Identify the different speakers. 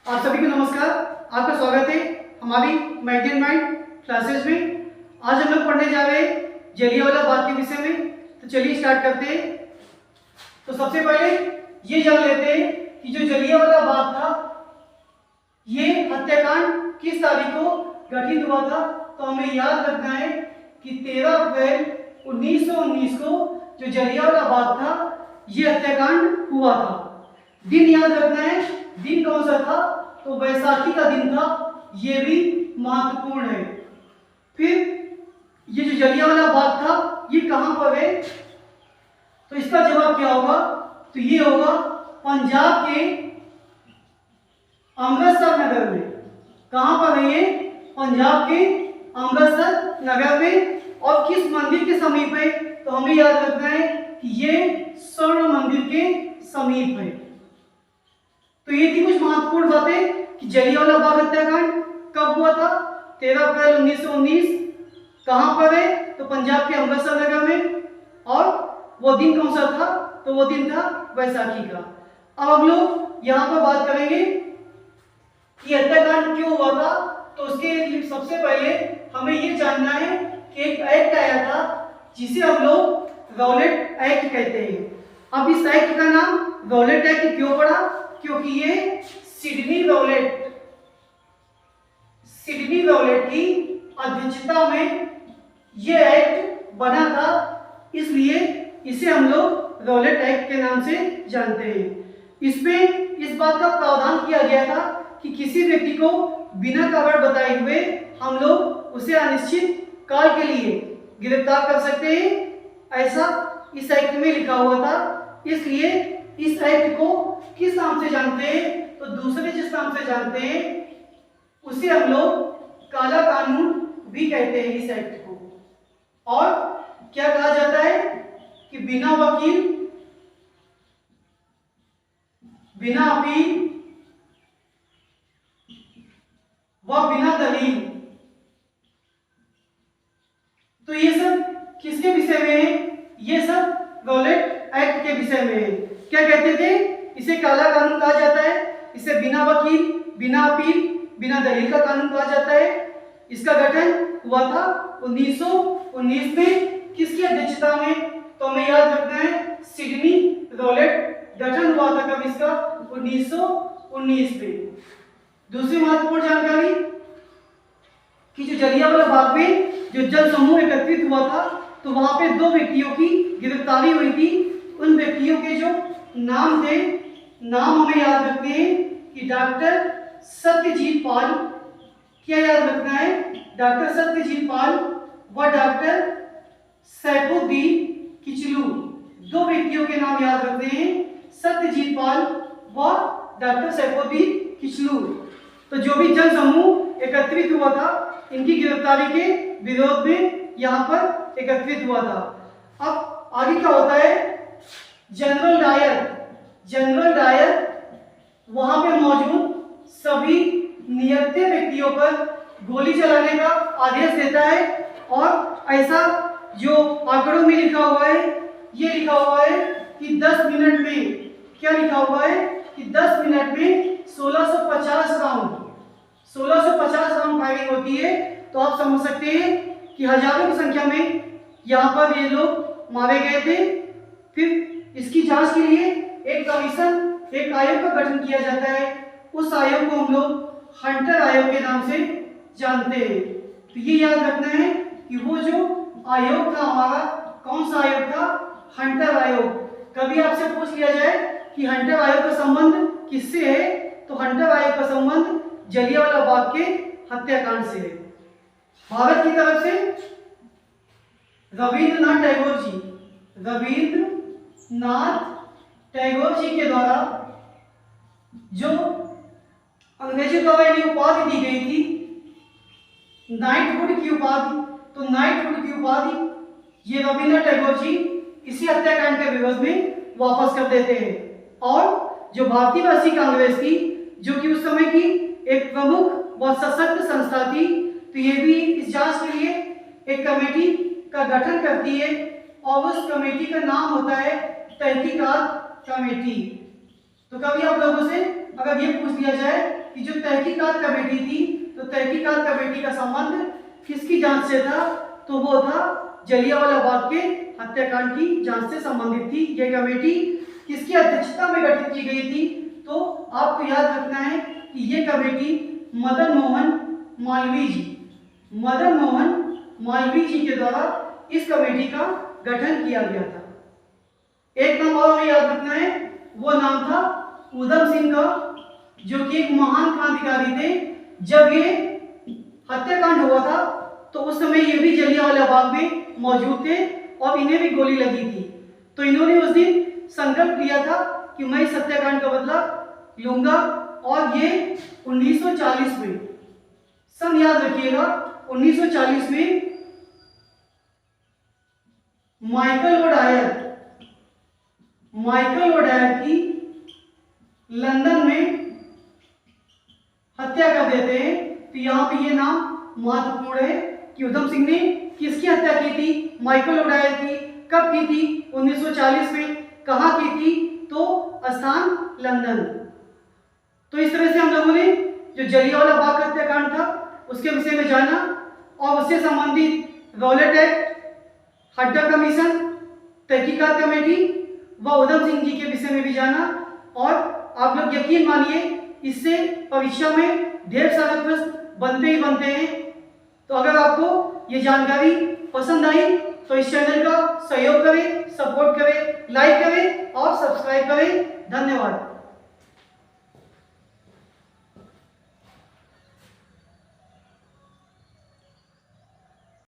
Speaker 1: आप सभी को नमस्कार। आपका स्वागत है हमारी मैगजीन माइंड क्लासेस में। आज हम लोग पढ़ने जा रहे हैं जलियांवाला बाग के विषय में। तो चलिए स्टार्ट करते हैं। तो सबसे पहले ये जान लेते हैं कि जो जलियांवाला बाग था ये हत्याकांड किस तारीख को गठित हुआ था। तो हमें याद रखना है कि 13 अप्रैल 1919 को जो जलियांवाला बाग था ये हत्याकांड हुआ था। दिन याद रखना है, दिन कौन सा था, तो वैसाखी का दिन था। ये भी महत्वपूर्ण है। फिर ये जो जलियांवाला बाग था ये कहां पर है, तो इसका जवाब क्या होगा, तो ये होगा पंजाब के अमृतसर नगर में। कहां पर है ये, पंजाब के अमृतसर नगर में। और किस मंदिर के समीप है, तो हमें याद रखना है कि ये स्वर्ण मंदिर के समीप है। तो ये थी कुछ महत्वपूर्ण बातें कि जलियांवाला बाग हत्याकांड कब हुआ था, 13 अप्रैल 1919। कहां पर है, तो पंजाब के अमृतसर नगर में। और वो दिन कौन सा था, तो वो दिन था वैसाखी का। अब हम लोग यहाँ पर बात करेंगे कि हत्याकांड क्यों हुआ था। तो उसके लिए सबसे पहले हमें ये जानना है कि एक एक्ट आया था जिसे हम लोग रॉलेट एक्ट कहते हैं। अब इस एक्ट का नाम रॉलेट एक्ट क्यों पड़ा, क्योंकि ये सिडनी रॉलेट की अध्यक्षता में ये एक्ट बना था, इसलिए इसे हम लोग रॉलेट एक्ट के नाम से जानते हैं। इसमें इस बात का प्रावधान किया गया था कि किसी व्यक्ति को बिना कारण बताए हुए हम लोग उसे अनिश्चित काल के लिए गिरफ्तार कर सकते हैं, ऐसा इस एक्ट में लिखा हुआ था। इसलिए इस एक्ट को किस नाम से जानते हैं, तो दूसरे जिस नाम से जानते हैं उसे हम लोग काला कानून भी कहते हैं इस एक्ट को। और क्या कहा जाता है कि बिना वकील, बिना अपील व बिना दलील। तो ये सब किसके विषय में है, ये सब रॉलेट एक्ट के विषय में है। क्या कहते थे, इसे काला कानून कहा जाता है, इसे बिना वकील, बिना अपील, बिना दलील का कानून कहा जाता है। इसका गठन हुआ था 1919 में। किसकी अध्यक्षता में, तो हमें याद रखना है सिडनी रॉलेट गठन हुआ था कब इसका, 1919 में। दूसरी महत्वपूर्ण जानकारी कि जो जलियांवाला बाग में जो जन समूह एकत्रित हुआ था तो वहां पे 2 व्यक्तियों की गिरफ्तारी हुई थी। उन व्यक्तियों के जो नाम थे, नाम हमें याद रखने हैं कि डॉक्टर सत्यजीत पाल, क्या याद रखना है, डॉक्टर सत्यजीत पाल व डॉक्टर सैफुद्दीन किचलू। 2 व्यक्तियों के नाम याद रखते हैं, सत्यजीत पाल व डॉक्टर सैफुद्दीन किचलू। तो जो भी जन समूह एकत्रित हुआ था इनकी गिरफ्तारी के विरोध में यहाँ पर एकत्रित हुआ था। अब आगे क्या होता है, जनरल डायर वहां पे मौजूद सभी निहत्थे व्यक्तियों पर गोली चलाने का आदेश देता है। और ऐसा जो आंकड़ों में लिखा हुआ है, ये लिखा हुआ है कि 10 मिनट में, क्या लिखा हुआ है कि 10 मिनट में 1650 राउंड फायरिंग होती है। तो आप समझ सकते हैं कि हजारों की संख्या में यहाँ पर ये लोग मारे गए थे। फिर इसकी जांच के लिए एक कमीशन, एक आयोग का गठन किया जाता है। उस आयोग को हम लोग हंटर आयोग के नाम से जानते हैं। तो ये याद रखना है कि वो जो आयोग था हमारा, कौन सा आयोग था, हंटर आयोग। कभी आपसे पूछ लिया जाए कि हंटर आयोग का संबंध किससे है, तो हंटर आयोग का संबंध जलियांवाला बाग के हत्याकांड से है। भारत की तरफ से रविंद्रनाथ टैगोर जी के द्वारा जो अंग्रेजों द्वारा इन्हें उपाधि दी गई थी, नाइटहुड की उपाधि, तो नाइटहुड की उपाधि ये रविंद्रनाथ टैगोर जी इसी हत्याकांड के विरोध में वापस कर देते हैं। और जो भारतीय राष्ट्रीय कांग्रेस थी, जो कि उस समय की एक प्रमुख व सशक्त संस्था थी, तो ये भी इस जांच के लिए एक कमेटी का गठन करती है। और उस कमेटी का नाम होता है तहकीकात कमेटी। तो कभी आप लोगों से अगर ये पूछ लिया जाए कि जो तहकीकात कमेटी थी, तो तहकीकात कमेटी का संबंध किसकी जांच से था? तो वो था जलियांवाला बाग के हत्याकांड की जांच से संबंधित थी। ये कमेटी किसकी अध्यक्षता में गठित की गई थी? तो आपको याद रखना है कि ये कमेटी मदन मोहन मालवीय जी के द्वारा इस कमेटी का गठन किया गया था। एक नाम और हमें याद रखना है, वो नाम था उधम सिंह का, जो कि एक महान क्रांतिकारी थे। जब ये हत्याकांड हुआ था तो उस समय ये भी जलियांवाला बाग में मौजूद थे और इन्हें भी गोली लगी थी। तो इन्होंने उस दिन संकल्प लिया था कि मैं इस हत्याकांड का बदला लूंगा, और ये 1940 में, सन याद रखिएगा, 1940 में माइकल ओडायर की लंदन में हत्या कर देते हैं। तो यहाँ पे ये नाम महत्वपूर्ण है कि उधम सिंह ने किसकी हत्या की थी? माइकल ओडायर की। कब की थी? 1940 में। कहाँ की थी? तो स्थान लंदन। तो इस तरह से हम लोगों ने जो जलियांवाला बाग हत्याकांड था उसके विषय में जाना, और उससे संबंधित रॉलेट एक्ट, हड्डा कमीशन, तहकीकात कमेटी व उधम सिंह जी के विषय में भी जाना। और आप लोग यकीन मानिए, इससे परीक्षा में ढेर सारे प्रश्न बनते ही बनते हैं। तो अगर आपको ये जानकारी पसंद आई तो इस चैनल का सहयोग करें, सपोर्ट करें, लाइक करें और सब्सक्राइब करें। धन्यवाद।